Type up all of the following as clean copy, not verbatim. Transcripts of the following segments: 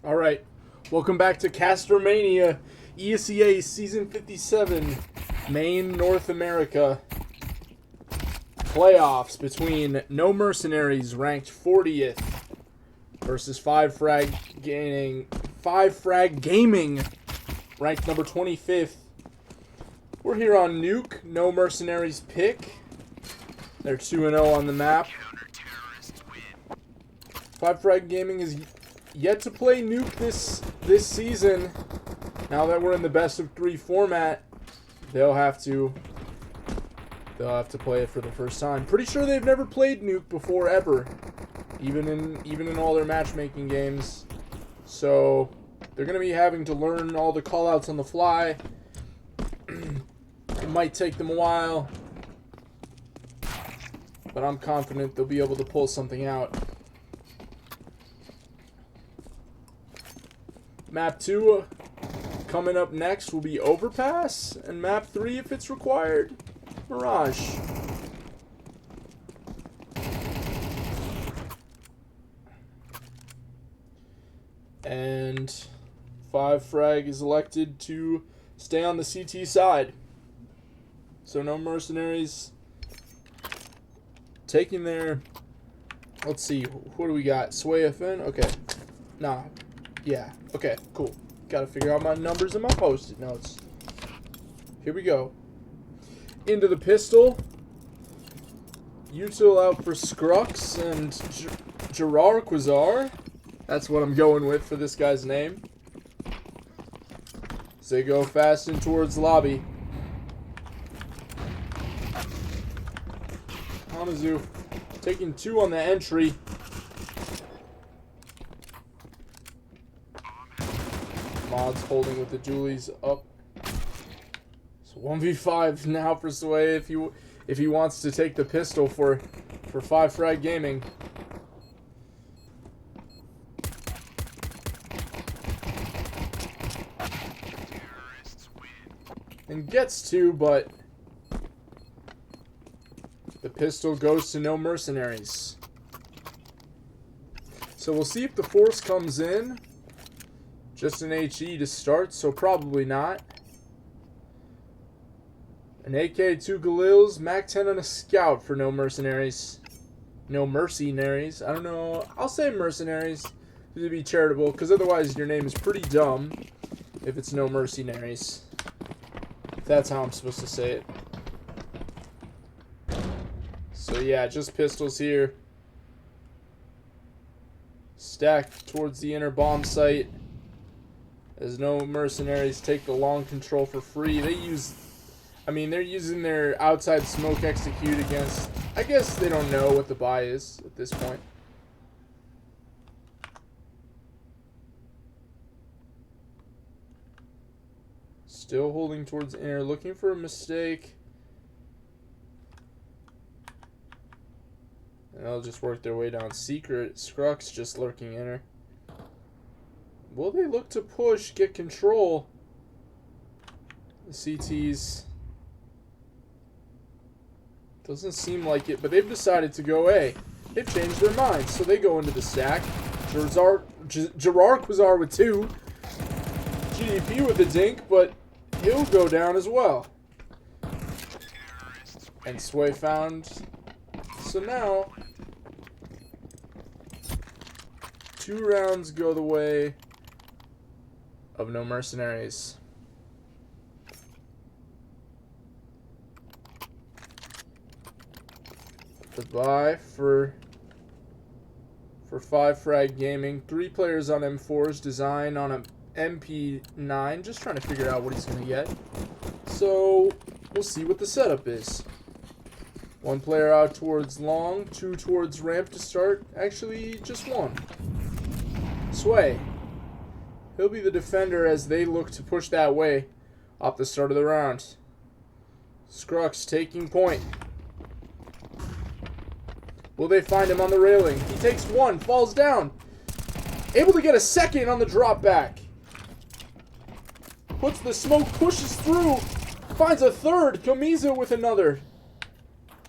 All right, welcome back to Castermania, ESEA Season 57, Maine, North America. Playoffs between No-Mercynaries, ranked 40th, versus 5 Frag Gaming, ranked number 25th. We're here on NUKE, No-Mercynaries pick. They're 2-0 on the map. 5 Gaming is yet to play NUKE this season. Now that we're in the best of 3 format, they'll have to play it for the first time. Pretty sure they've never played NUKE before ever, even in all their matchmaking games. So they're gonna be having to learn all the callouts on the fly. It might take them a while, but I'm confident they'll be able to pull something out. Map 2 coming up next will be Overpass, and Map 3, if it's required, Mirage. And 5 is elected to stay on the CT side. So No-Mercynaries taking their, let's see, what do we got? Sway FN? Okay. Nah. Yeah. Okay, cool. Gotta figure out my numbers and my post-it notes. Here we go. Into the pistol. Util out for Scrux and Gerard. That's what I'm going with for this guy's name. So they go fast in towards lobby. Hamazu taking 2 on the entry. Mods holding with the dualies up. So 1v5 now for Sway if he wants to take the pistol for 5 Gaming. And gets to, but the pistol goes to No-Mercynaries. So we'll see if the force comes in. Just an HE to start, so probably not. An AK, 2 Galils, Mac 10 and a Scout for No-Mercynaries. No-Mercynaries. I don't know. I'll say Mercenaries to be charitable, because otherwise your name is pretty dumb if it's No-Mercynaries. If that's how I'm supposed to say it. So yeah, just pistols here. Stacked towards the inner bomb site. As No-Mercynaries take the long control for free. They're using their outside smoke execute against, I guess they don't know what the buy is at this point. Still holding towards inner, looking for a mistake. And they'll just work their way down secret. Scrux just lurking inner. Will they look to push, get control? The CTs. Doesn't seem like it, but they've decided to go A. They've changed their minds, so they go into the stack. Gerard Quasar with 2. GDP with a dink, but he'll go down as well. And Sway found. So now, 2 rounds go the way of No-Mercynaries. Goodbye for 5 Gaming. 3 players on M4's design on a MP9. Just trying to figure out what he's going to get. So we'll see what the setup is. 1 player out towards long, 2 towards ramp to start. Actually, just 1. Sway. He'll be the defender as they look to push that way off the start of the round. Scrux taking point. Will they find him on the railing? He takes 1, falls down. Able to get a second on the drop back. Puts the smoke, pushes through. Finds a 3rd. Kamiza with another.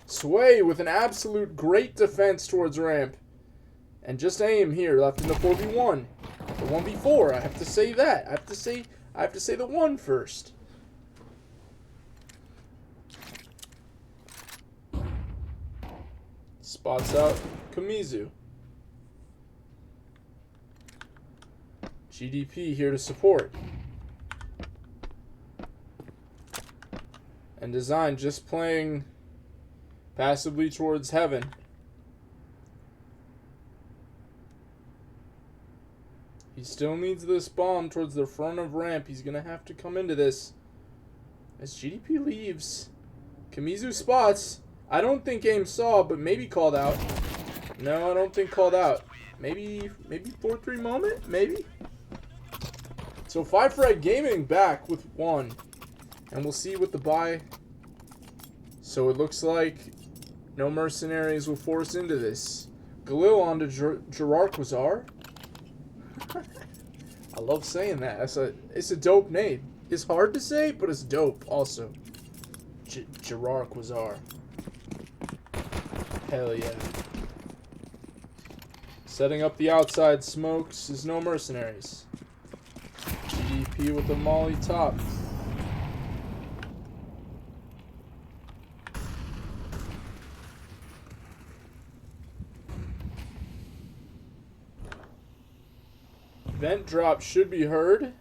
Sway with an absolute great defense towards ramp. And just aim here, left in the 4v1. The 1v4. I have to say that. I have to say the one first. Spots out Kamizu. GDP here to support. And Design just playing passively towards heaven. He still needs this bomb towards the front of ramp. He's going to have to come into this. As GDP leaves, Kamizu spots. I don't think Aim saw, but maybe called out. No, I don't think called out. Maybe 4-3 moment? Maybe? So 5-Frag Gaming back with 1. And we'll see what the buy. So it looks like No-Mercynaries will force into this. Galil onto Jirarquazar. I love saying that. It's a dope name. It's hard to say, but it's dope also. Jirarquazar. Hell yeah. Setting up the outside smokes is No-Mercynaries. GDP with the molly top. Vent drop should be heard.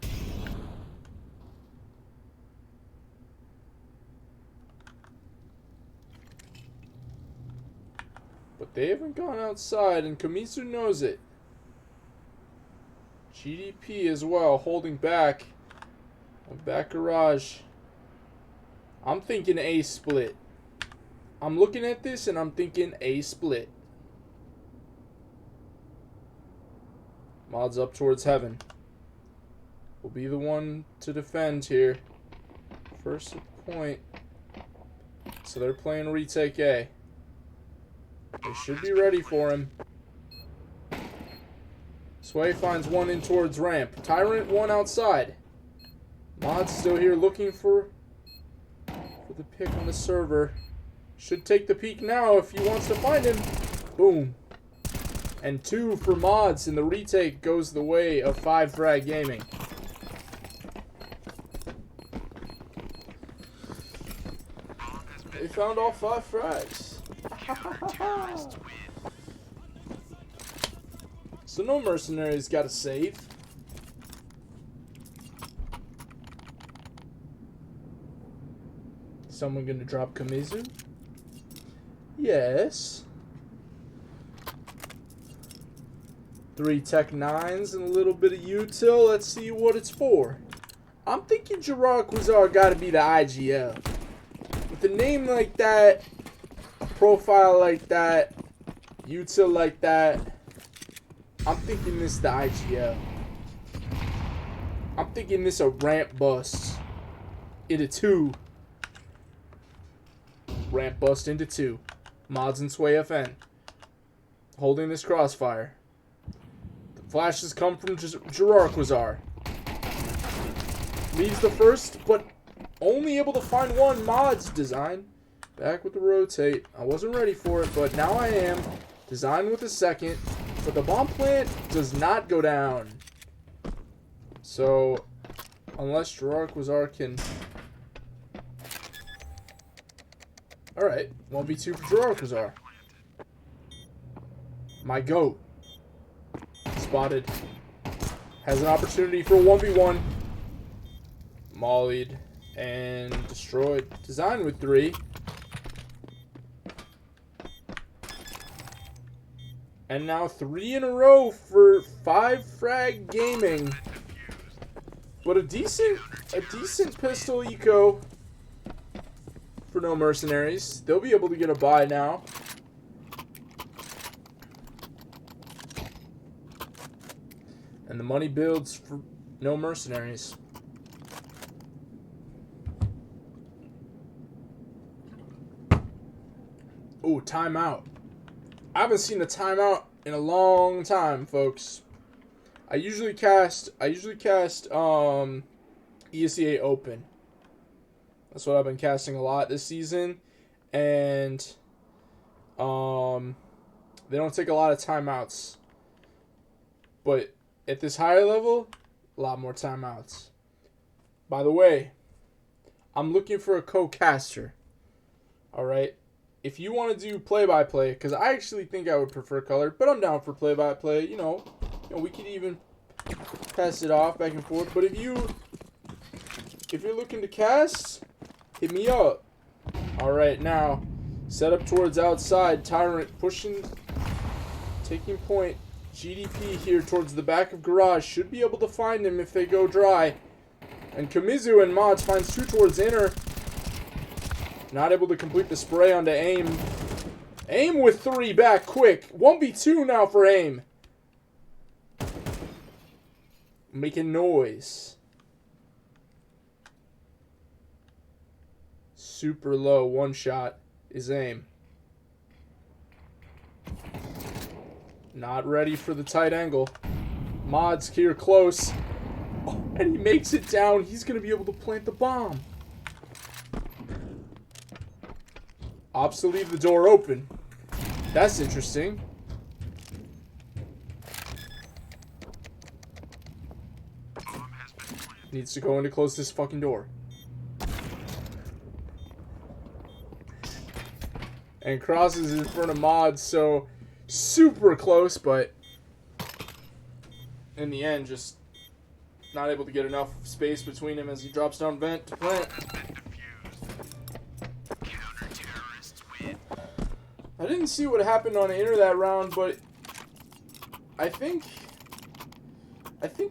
But they haven't gone outside, and Kamizu knows it. GDP as well, holding back. Back garage. I'm thinking A split. I'm looking at this and I'm thinking A split. Mods up towards heaven. Will be the one to defend here. First point. So they're playing retake A. They should be ready for him. Sway finds one in towards ramp. Tyrant one outside. Mod's still here looking for the pick on the server. Should take the peek now if he wants to find him. Boom. And 2 for Mods, and the retake goes the way of 5-Frag Gaming. They found all 5 frags. So No-Mercynaries got a save. Someone gonna drop Kamizu? Yes. 3 Tech 9s and a little bit of util. Let's see what it's for. I'm thinking Jirarquazar gotta be the IGL. With a name like that, a profile like that, util like that, I'm thinking this the IGL. I'm thinking this a ramp bust into 2. Ramp bust into 2. Mods and Sway FN. Holding this crossfire. The flashes come from Jirarquazar. Leaves the first, but only able to find one. Mods Design. Back with the rotate. I wasn't ready for it, but now I am. Design with a second. But the bomb plant does not go down. So, unless Jirarquazar can... Alright, 1v2 for Jirarquazar. My GOAT. Spotted. Has an opportunity for a 1v1. Mollied and destroyed. Design with 3. And now 3 in a row for 5-Frag Gaming. But a decent pistol eco for No-Mercynaries. They'll be able to get a buy now. And the money builds for No-Mercynaries. Ooh, timeout. I haven't seen a timeout in a long time, folks. I usually cast ESEA Open. That's what I've been casting a lot this season, and they don't take a lot of timeouts. But at this higher level, a lot more timeouts. By the way, I'm looking for a co-caster. Alright? If you want to do play-by-play, because I actually think I would prefer color, but I'm down for play-by-play. You know, we could even pass it off back and forth. But if you're looking to cast, hit me up. Alright, now, set up towards outside. Tyrant pushing, taking point. GDP here towards the back of garage. Should be able to find him if they go dry. And Kamizu and Mods finds two towards inner. Not able to complete the spray onto AIM. AIM with 3 back quick. 1v2 now for AIM. Making noise. Super low. One shot is AIM. Not ready for the tight angle. Mods here close. Oh, and he makes it down. He's going to be able to plant the bomb. Opts to leave the door open. That's interesting. Needs to go in to close this fucking door. And crosses in front of Mods, so super close, but in the end, just not able to get enough space between him as he drops down vent to plant. I didn't see what happened on inner that round, but I think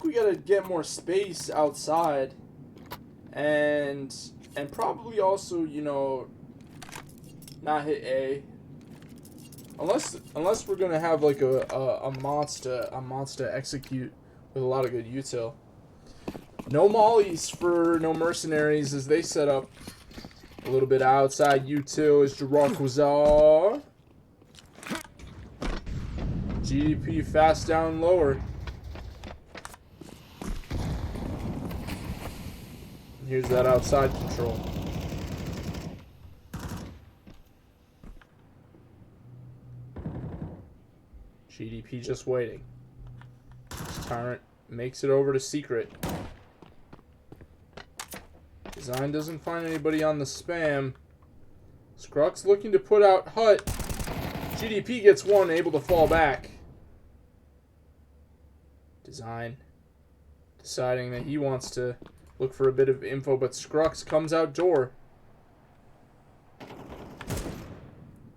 we gotta get more space outside, and probably also, you know, not hit A, unless we're gonna have like a monster execute with a lot of good util. No mollies for No Mercenaries as they set up a little bit outside util as Jirakwazar. GDP fast down lower. Here's that outside control. GDP just waiting. Tyrant makes it over to Secret. Design doesn't find anybody on the spam. Scrux looking to put out Hut. GDP gets one, able to fall back. Design deciding that he wants to look for a bit of info, but Scrux comes out door.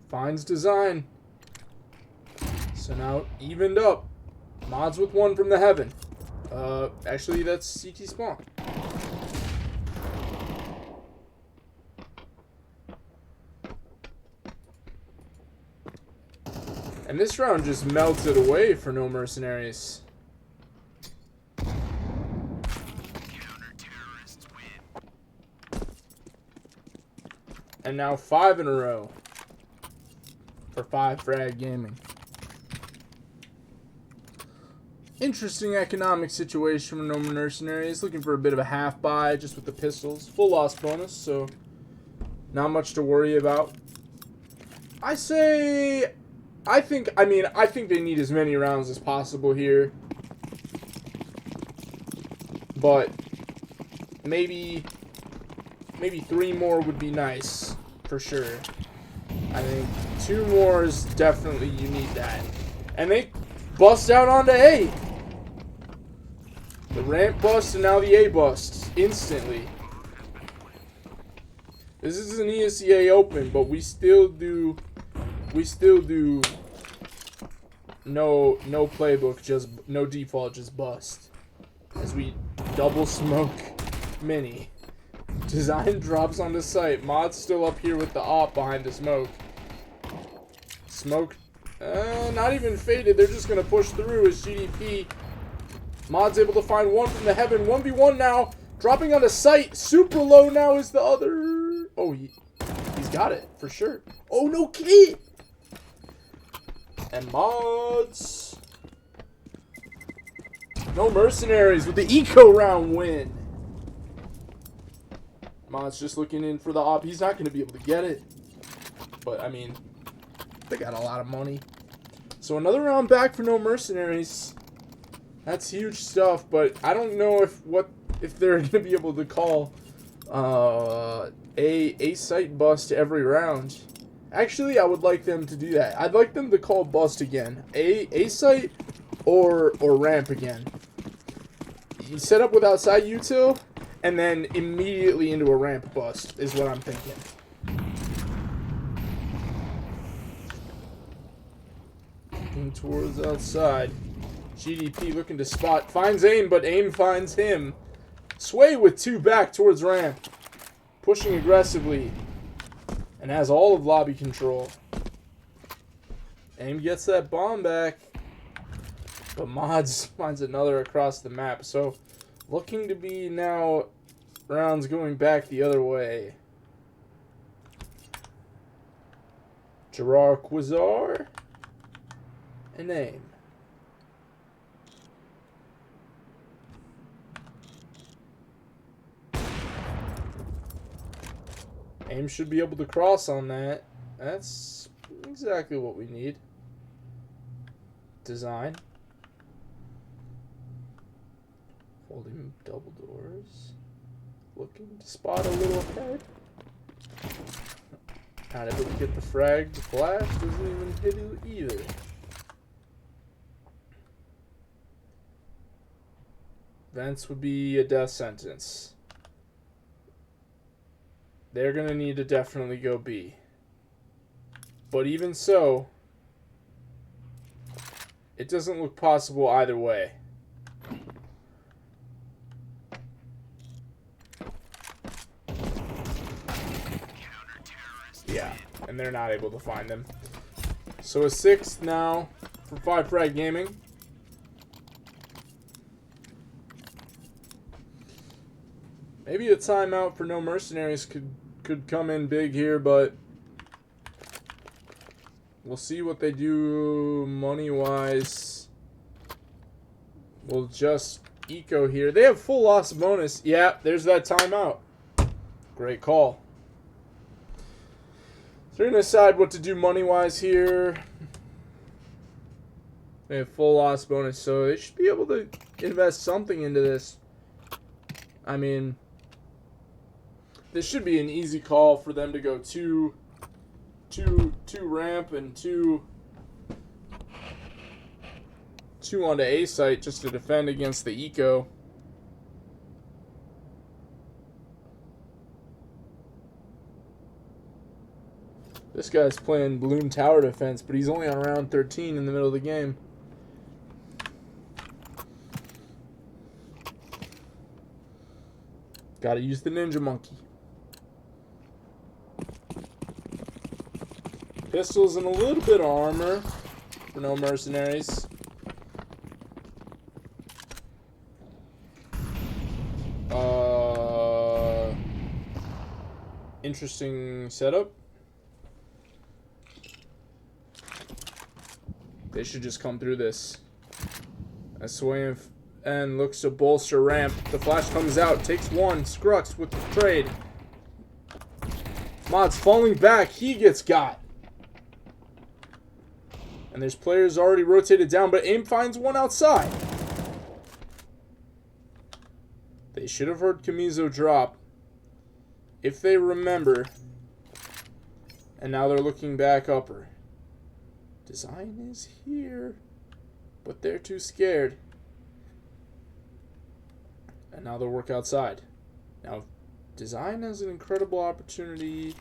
Finds Design. So now evened up. Mods with one from the heaven. Actually that's CT spawn. And this round just melted away for No Mercenaries. And now 5 in a row for 5 Frag Gaming. Interesting economic situation for No Mercenaries. Looking for a bit of a half buy just with the pistols. Full loss bonus, so not much to worry about. I think they need as many rounds as possible here. But maybe 3 more would be nice, for sure. I think 2 more is definitely, you need that. And they bust out onto A. The ramp bust and now the A bust instantly. This is an ESEA open, but we still do no playbook, just no default, just bust. As we double smoke mini. Design drops onto site. Mod's still up here with the op behind the smoke. Smoke, not even faded. They're just gonna push through as GDP. Mod's able to find one from the heaven. 1v1 now. Dropping onto site. Super low now is the other. Oh, he's got it for sure. Oh, no kid. And Mods. No Mercenaries with the eco round win. Mods just looking in for the op. He's not going to be able to get it. But, I mean, they got a lot of money. So another round back for No Mercenaries. That's huge stuff, but I don't know if they're going to be able to call a site bust every round. Actually, I would like them to do that. I'd like them to call bust again. A site or ramp again. You set up with outside util, and then immediately into a ramp bust is what I'm thinking. Looking towards outside. GDP looking to spot. Finds aim, but aim finds him. Sway with 2 back towards ramp. Pushing aggressively. And has all of lobby control. Aim gets that bomb back. But Mods finds another across the map. So, looking to be now rounds going back the other way. Gerard Quasar. And aim. Aim should be able to cross on that. That's exactly what we need. Design. Holding double doors. Looking to spot a little head. Not able to get the frag. The flash doesn't even hit it either. Vents would be a death sentence. They're going to need to definitely go B. But even so, it doesn't look possible either way. Yeah, and they're not able to find them. So a 6th now for 5 Frag Gaming. Maybe a timeout for No-Mercynaries could come in big here, but we'll see what they do money-wise. We'll just eco here. They have full loss bonus. Yeah, there's that timeout. Great call. So they're going to decide what to do money-wise here. They have full loss bonus, so they should be able to invest something into this. I mean, this should be an easy call for them to go two ramp and two onto A site just to defend against the eco. This guy's playing Balloon Tower Defense, but he's only on round 13 in the middle of the game. Gotta use the Ninja Monkey. Pistols and a little bit of armor for No-Mercynaries. Interesting setup. They should just come through this. Sway and looks to bolster ramp. The flash comes out, takes one. Scrux with the trade. Mod's falling back. He gets got. And there's players already rotated down, but aim finds one outside. They should have heard Camizo drop. If they remember. And now they're looking back upper. Design is here. But they're too scared. And now they'll work outside. Now, Design has an incredible opportunity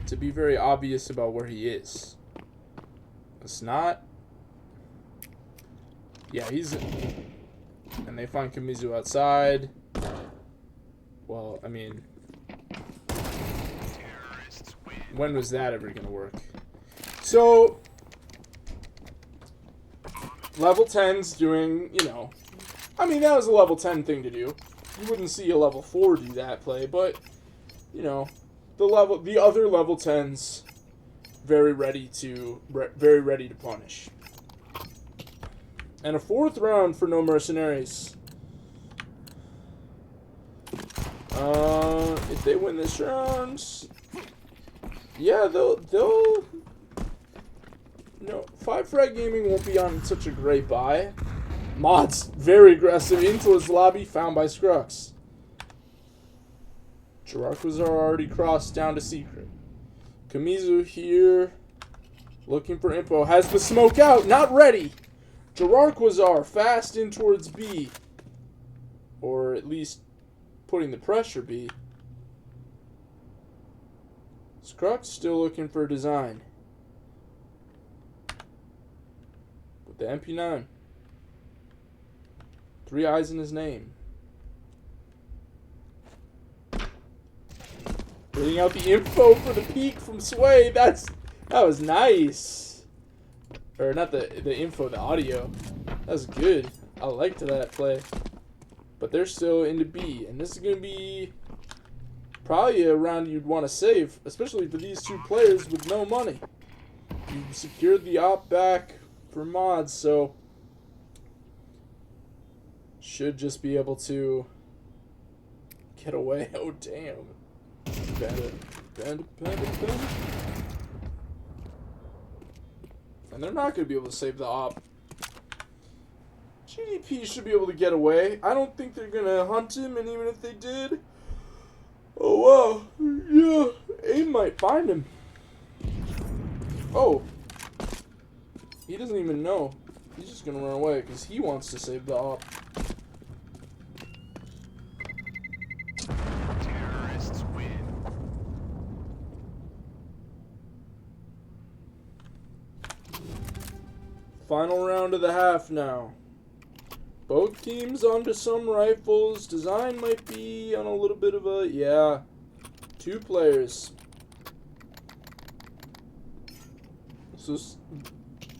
to be very obvious about where he is. It's not. Yeah, he's... And they find Camizo outside. Well, I mean... When was that ever going to work? So... Level 10's doing, you know... I mean, that was a level 10 thing to do. You wouldn't see a level 4 do that play, but... You know... The other level 10's... Very ready to punish. And a 4th round for No-Mercynaries. If they win this round, yeah, they'll. No, 5 Frag Gaming won't be on such a great buy. Mods, very aggressive into his lobby, found by Scrux. Jirakwazar already crossed down to secret. Kamizu here, looking for info. Has the smoke out, not ready. Jirakwazar fast in towards B. Or at least putting the pressure B. Scrux still looking for design. With the MP9. 3 eyes in his name. Bringing out the info for the peak from Sway. That was nice. Or not the info, the audio. That was good. I liked that play. But they're still into B. And this is going to be probably a round you'd want to save. Especially for these two players with no money. You secured the op back for mods. So should just be able to get away. Oh, damn. Bandit. And they're not going to be able to save the op. GDP should be able to get away. I don't think they're going to hunt him, and even if they did, oh wow, yeah, AIM might find him. Oh. He doesn't even know. He's just going to run away because he wants to save the op. Final round of the half now. Both teams onto some rifles. Design might be on a little bit of a... Yeah. 2 players. So,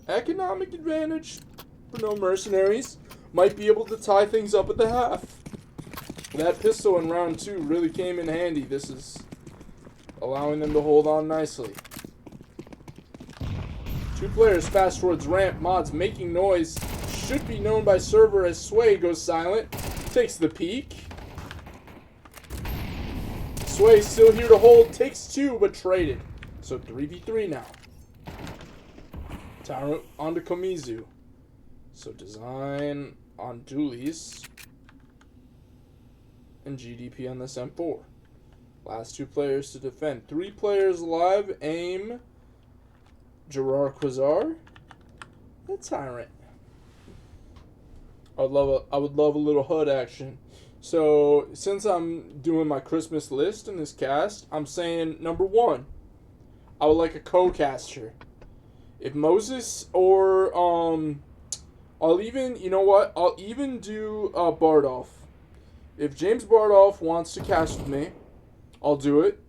economic advantage for No-Mercynaries. Might be able to tie things up at the half. That pistol in round 2 really came in handy. This is allowing them to hold on nicely. 2 players fast towards ramp. Mods making noise. Should be known by server as Sway goes silent. Takes the peek. Sway still here to hold. Takes 2 but traded. So 3v3 now. Tyrant onto Komizu. So design on Doolies. And GDP on this M4. Last 2 players to defend. 3 players alive. AIM. Jirakwazar. The Tyrant. I would love a little HUD action. So since I'm doing my Christmas list in this cast, I'm saying number 1, I would like a co-caster. If Moses or I'll even, you know what? I'll even do Bardolph. If James Bardolph wants to cast with me, I'll do it.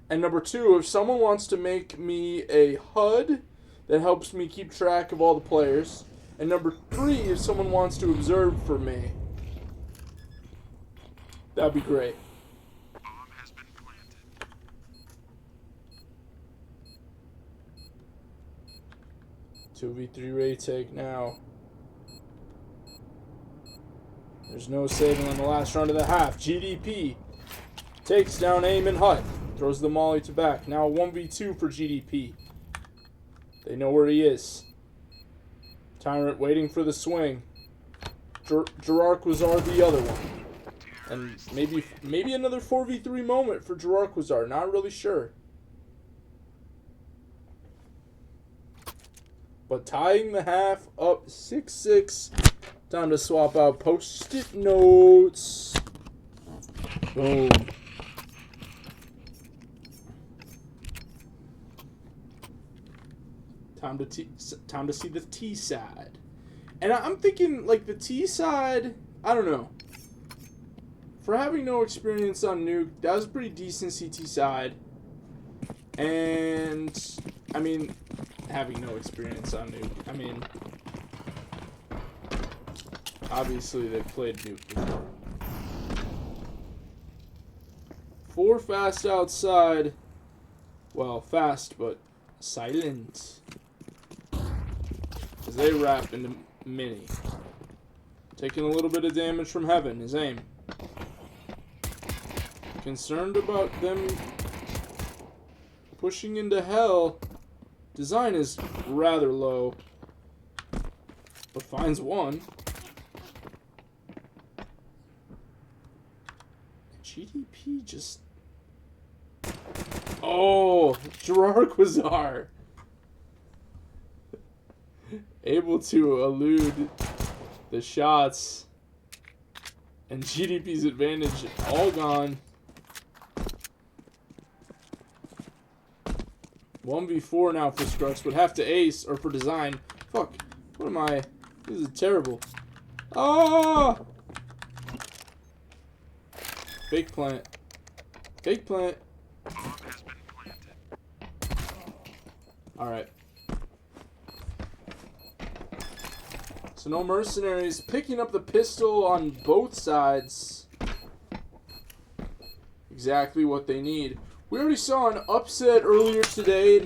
And number 2, if someone wants to make me a HUD that helps me keep track of all the players. And number 3, if someone wants to observe for me. That'd be great. Bomb has been planted. 2v3 retake now. There's no saving on the last round of the half. GDP takes down AIM and HUD. Throws the molly to back. Now 1v2 for GDP. They know where he is. Tyrant waiting for the swing. Jirakwazar the other one. And maybe another 4v3 moment for Jirakwazar. Not really sure. But tying the half up 6-6. Time to swap out post-it notes. Boom. Time to see the T side. And I'm thinking, like, the T side, I don't know. For having no experience on NUKE, that was a pretty decent CT side. And, I mean, having no experience on NUKE, I mean, obviously they played NUKE before. 4 fast outside. Well, fast, but silent. As they wrap into mini. Taking a little bit of damage from heaven, his aim. Concerned about them pushing into hell. Design is rather low. But finds one. GDP just... Oh, Gerard Quasar. Able to elude the shots. And GDP's advantage all gone. 1v4 now for Scrux. Would have to ace, or for design. Fuck. What am I? This is terrible. Ah! Fake plant. Fake plant. Alright. So no mercenaries picking up the pistol on both sides. Exactly what they need. We already saw an upset earlier today.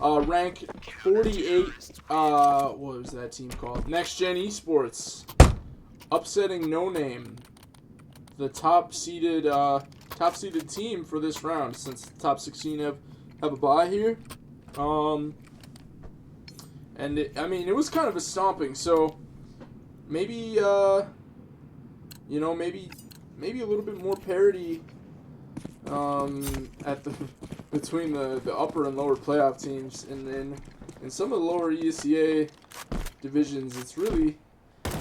Rank 48. What was that team called? Next Gen Esports. Upsetting No Name. The top seeded team for this round, since the top 16 have a bye here. And it was kind of a stomping. So maybe maybe a little bit more parity between the upper and lower playoff teams, and then in some of the lower ESEA divisions, it's really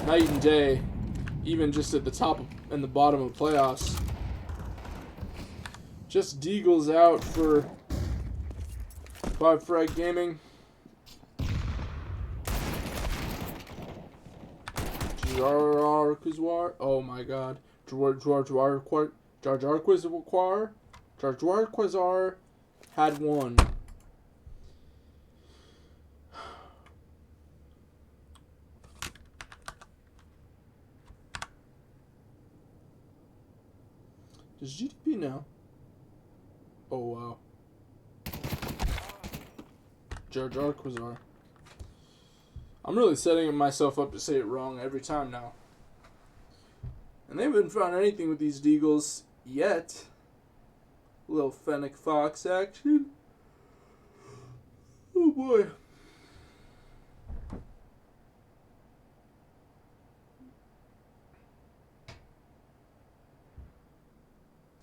night and day, even just at the top and the bottom of playoffs. Just Deagle's out for 5 Frag Gaming. Oh my god. Jar Quasar had one. Does GDP know? Oh wow. Jar Quasar. I'm really setting myself up to say it wrong every time now. And they haven't found anything with these Deagles yet. Little Fennec Fox action. Oh boy.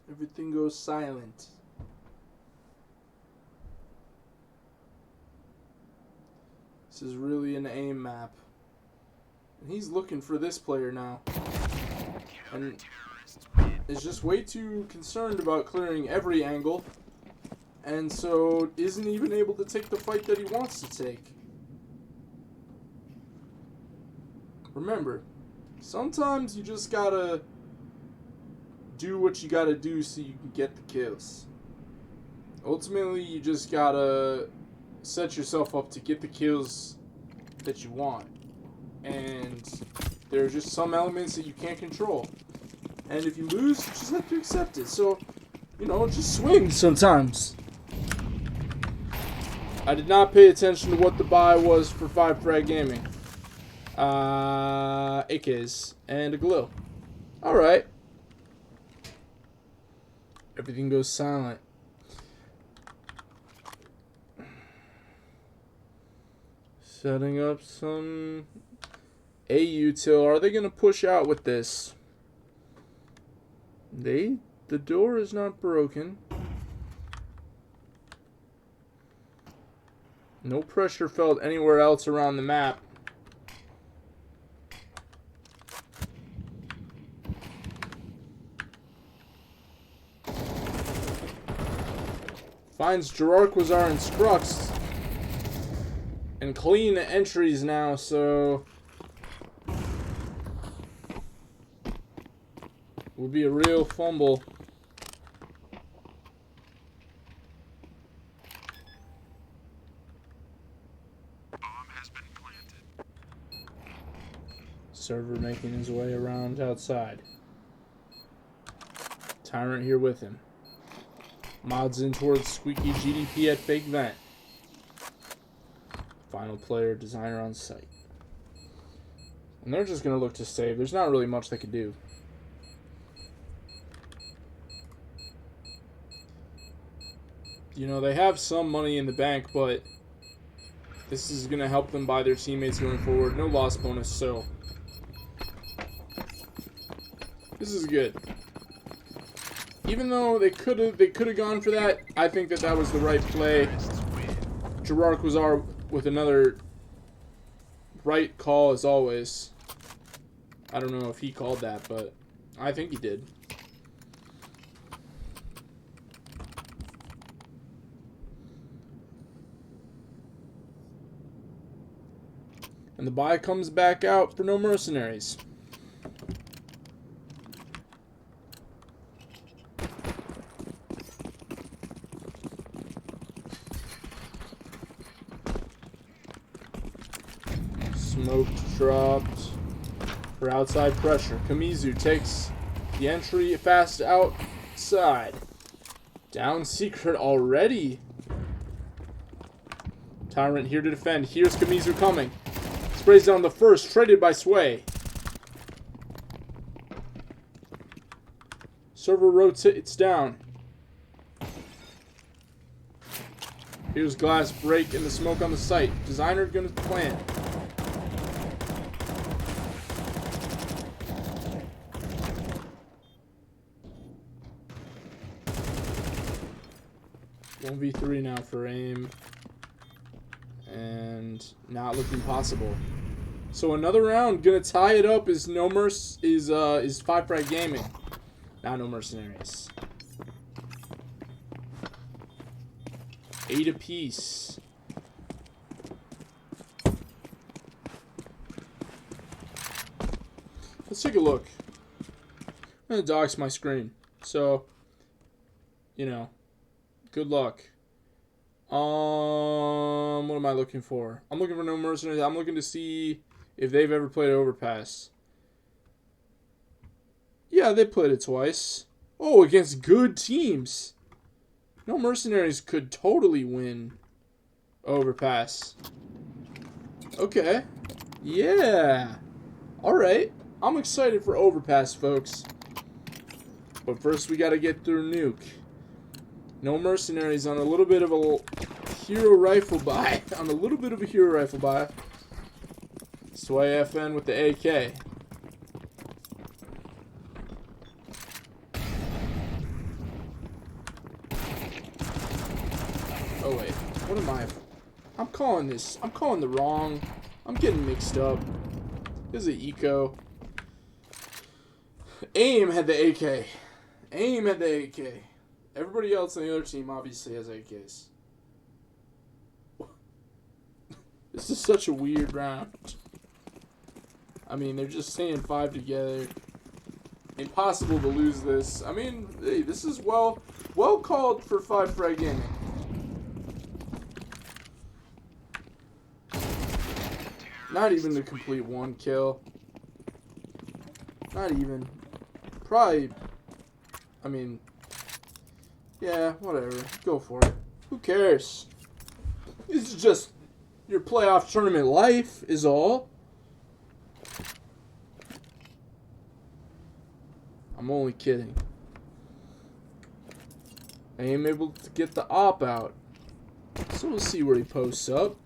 Everything goes silent. This is really an aim map. And he's looking for this player now. And is just way too concerned about clearing every angle. And so isn't even able to take the fight that he wants to take. Remember, sometimes you just gotta do what you gotta do so you can get the kills. Ultimately, you just gotta set yourself up to get the kills that you want. And there are just some elements that you can't control. And if you lose, you just have to accept it. So, just swing sometimes. I did not pay attention to what the buy was for 5 Frag Gaming. AKs and a glow. Alright. Everything goes silent. Setting up some A util. Are they going to push out with this? The door is not broken. No pressure felt anywhere else around the map. Finds Gerard Quasar and Scrux. And clean entries now, so would be a real fumble. Bomb has been planted. Server making his way around outside. Tyrant here with him. Mods in towards Squeaky GDP at Fake Vent. Final player, designer on site. And they're just going to look to save. There's not really much they can do. They have some money in the bank, but this is going to help them buy their teammates going forward. No loss bonus, so this is good. even though they could have gone for that, I think that was the right play. Gerard Quasar with another right call as always. I don't know if he called that, but I think he did. And the buy comes back out for No Mercenaries. Smoke dropped for outside pressure. Kamizu takes the entry fast outside. Down secret already. Tyrant here to defend. Here's Kamizu coming. Sprays down the first, traded by Sway. Server rotates down. Here's glass break and the smoke on the site. Designer gonna plant. One v3 now for aim. And not looking possible. So another round, gonna tie it up is is 5 Frag Gaming. Not No Mercenaries. 8 apiece. Let's take a look. I'm gonna dox my screen. So, you know, good luck. What am I looking for? I'm looking for No Mercenaries. I'm looking to see if they've ever played Overpass. Yeah, they played it twice. Oh, against good teams. No Mercenaries could totally win Overpass. Okay. Yeah. Alright. I'm excited for Overpass, folks. But first we gotta get through Nuke. No Mercenaries on a little bit of a hero rifle buy. On a little bit of a hero rifle buy. Sway FN with the AK. Oh wait, what am I? I'm calling this. I'm calling the wrong. I'm getting mixed up. This is an eco. AIM had the AK. AIM had the AK. Everybody else on the other team obviously has AKs. This is such a weird round. I mean, they're just staying 5 together. Impossible to lose this. I mean, hey, this is well called for 5 Frag Gaming. Not even the complete 1 kill. Not even. Probably. I mean. Yeah, whatever. Go for it. Who cares? This is just your playoff tournament life, is all. I'm only kidding. I am able to get the op out. So we'll see where he posts up.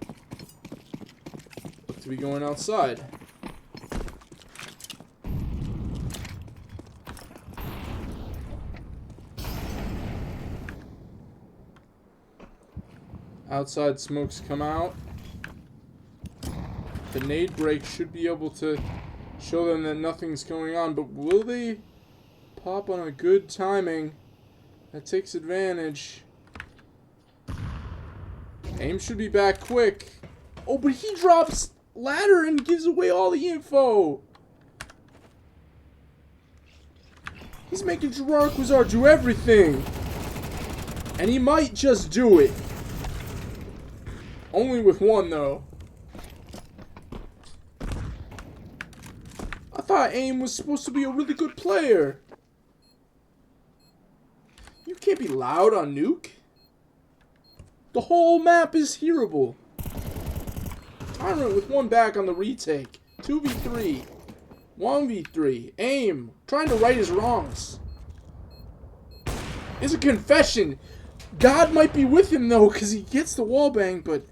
Look to be going outside. Outside smokes come out. The nade break should be able to show them that nothing's going on, but will they pop on a good timing that takes advantage? AIM should be back quick. Oh, but he drops ladder and gives away all the info. He's making Gerard Quasar do everything. And he might just do it. Only with 1, though. I thought AIM was supposed to be a really good player. You can't be loud on Nuke. The whole map is hearable. Tyrant with 1 back on the retake. 2v3. 1v3. AIM. Trying to right his wrongs. It's a confession. God might be with him, though, because he gets the wallbang, but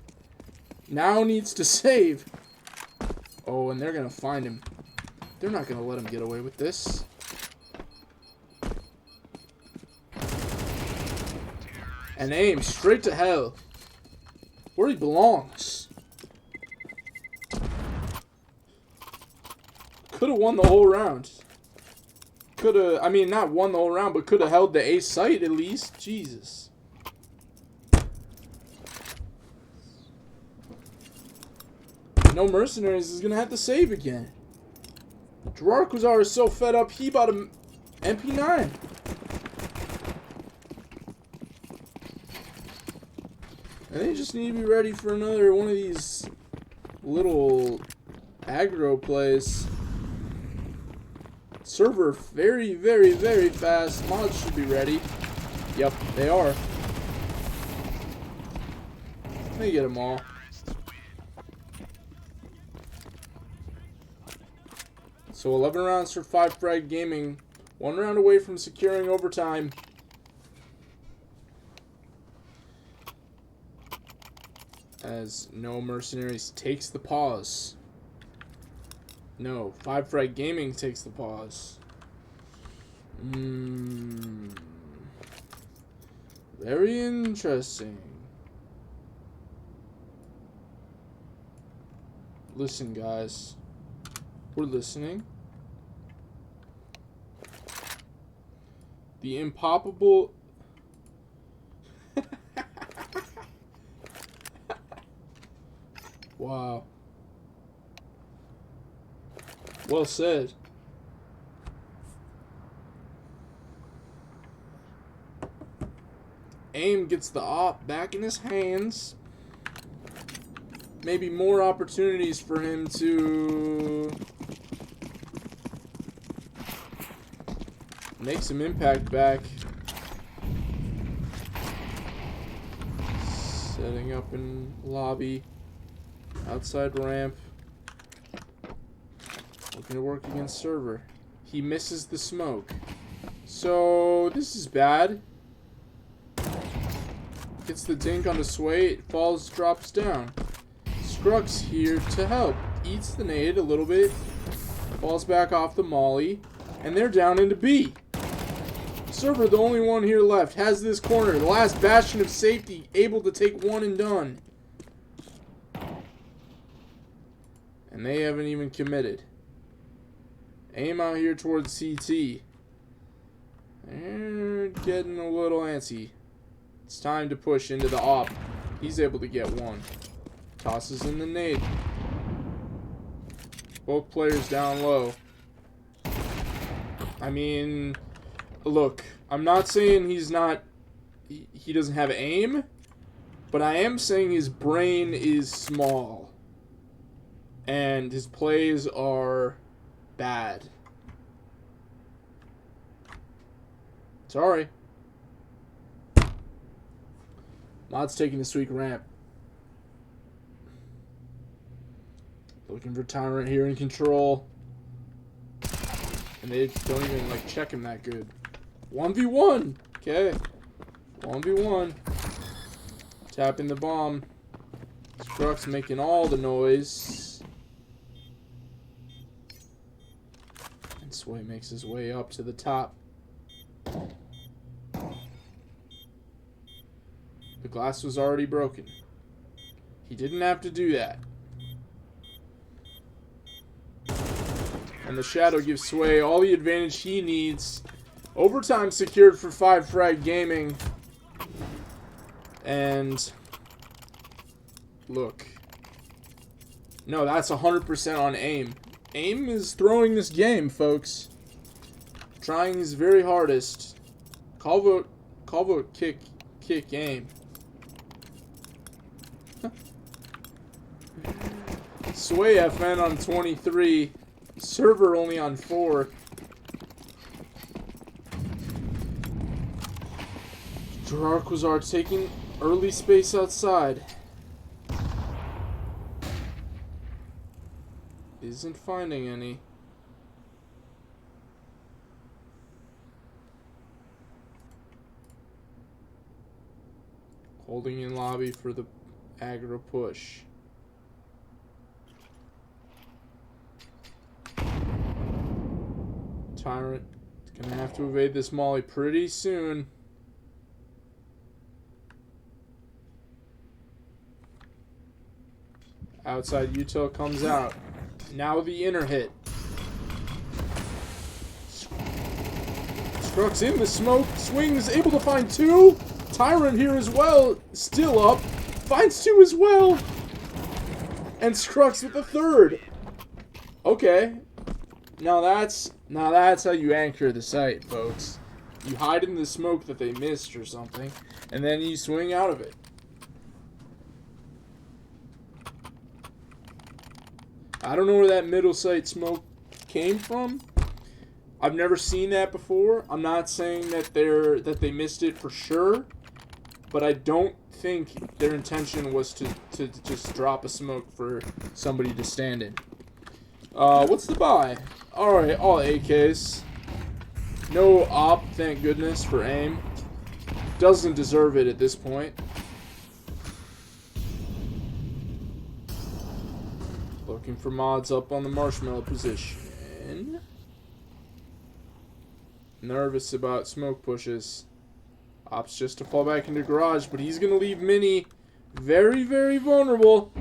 now needs to save. Oh, and they're going to find him. They're not going to let him get away with this. And aim straight to hell. Where he belongs. Could have won the whole round. Could have, I mean, not won the whole round, but could have held the A site at least. Jesus. No-Mercynaries is going to have to save again. Gerard is so fed up, he bought a MP9. And they just need to be ready for another one of these little aggro plays. Server very, very, very fast. Mods should be ready. Yep, they are. Let me get them all. So 11 rounds for 5-Frag Gaming. 1 round away from securing overtime. As No-Mercynaries takes the pause. No, 5-Frag Gaming takes the pause. Very interesting. Listen, guys. We're listening. The impoppable... Wow. Well said. Aim gets the op back in his hands. Maybe more opportunities for him to make some impact back. Setting up in lobby. Outside ramp. Looking to work against server. He misses the smoke. So, this is bad. Gets the dink on the sway. It falls, drops down. Scrux here to help. Eats the nade a little bit. Falls back off the molly. And they're down into B. Server, the only one here left, has this corner. The last bastion of safety. Able to take one and done. And they haven't even committed. Aim out here towards CT. And getting a little antsy. It's time to push into the op. He's able to get one. Tosses in the nade. Both players down low. I mean, look, I'm not saying he's not... He doesn't have aim. But I am saying his brain is small. And his plays are bad. Sorry. Mod's taking the sweet ramp. Looking for Tyrant here in control. And they don't even like check him that good. 1v1. Okay. 1v1. Tapping the bomb. Scrux making all the noise. And Sway makes his way up to the top. The glass was already broken. He didn't have to do that. And the shadow gives Sway all the advantage he needs. Overtime secured for 5-Frag Gaming. And look. No, that's 100% on aim. Aim is throwing this game, folks. Trying his very hardest. Call vote kick aim. Sway FN on 23. Server only on 4. Gerard taking early space outside. Isn't finding any. Holding in lobby for the aggro push. Tyrant is gonna have to evade this molly pretty soon. Outside util comes out. Now the inner hit. Scrux in the smoke. Swings, able to find 2. Tyrant here as well. Still up. Finds 2 as well. And Scrux with the 3rd. Okay. Now that's how you anchor the site, folks. You hide in the smoke that they missed or something, and then you swing out of it. I don't know where that middle site smoke came from. I've never seen that before. I'm not saying that they missed it for sure, but I don't think their intention was to just drop a smoke for somebody to stand in. What's the buy? Alright, all AKs. No op, thank goodness, for aim. Doesn't deserve it at this point. Looking for mods up on the marshmallow position. Nervous about smoke pushes. Opts just to fall back into garage, but he's going to leave Mini very, very vulnerable.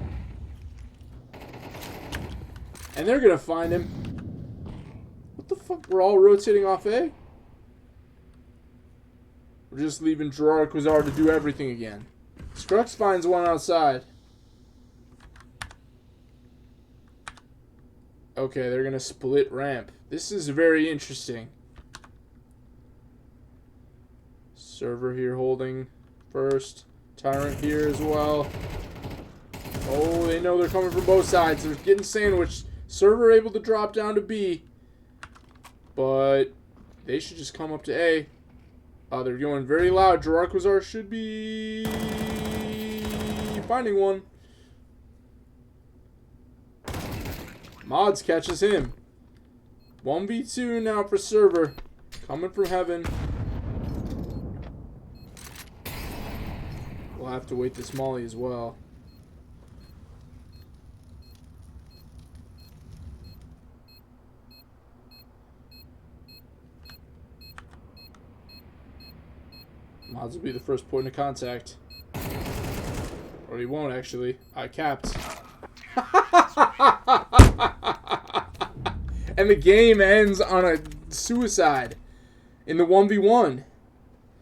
And they're going to find him. What the fuck? We're all rotating off A? We're just leaving Gerard Quasar to do everything again. Scrux finds one outside. Okay, they're going to split ramp. This is very interesting. Server here holding first. Tyrant here as well. Oh, they know they're coming from both sides. They're getting sandwiched. Server able to drop down to B. But they should just come up to A. They're going very loud. Gerard Quasar should be finding one. Mods catches him. 1v2 now for server. Coming from heaven. We'll have to wait this molly as well. Mods will be the first point of contact. Or he won't, actually. I capped. And the game ends on a suicide in the 1v1.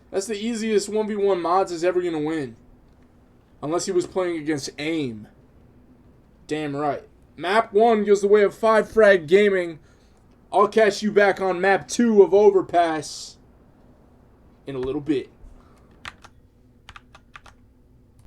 That's the easiest 1v1 Mods is ever going to win. Unless he was playing against AIM. Damn right. Map 1 goes the way of 5 Frag Gaming. I'll catch you back on Map 2 of Overpass in a little bit.